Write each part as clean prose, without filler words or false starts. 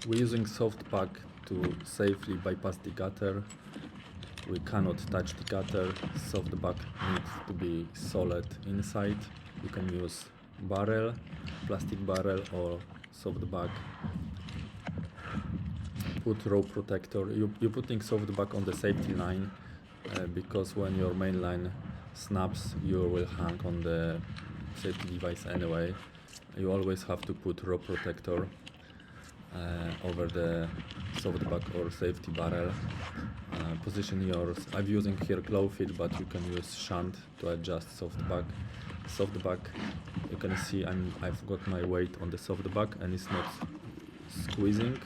We're using soft pack to safely bypass the gutter. We cannot touch the gutter. Soft back needs to be solid inside. You can use barrel, plastic barrel, or soft back. Put rope protector. You're putting soft back on the safety line because when your main line snaps, you will hang on the safety device anyway. You always have to put rope protector over the soft back or safety barrel. Position yours. I'm using here claw fit, but you can use shunt to adjust soft back. Soft back, you can see I've got my weight on the soft back and it's not squeezing.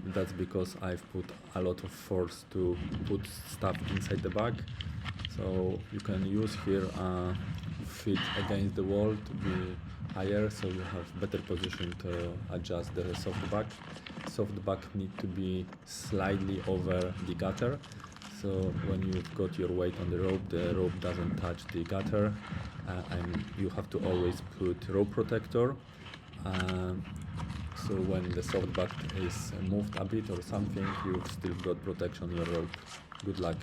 That's because I've put a lot of force to put stuff inside the bag. So you can use here feet against the wall to be higher, so you have better position to adjust the soft back. Soft back need to be slightly over the gutter, so when you've got your weight on the rope doesn't touch the gutter, and you have to always put rope protector. So when the soft back is moved a bit or something, you've still got protection on your rope. Good luck.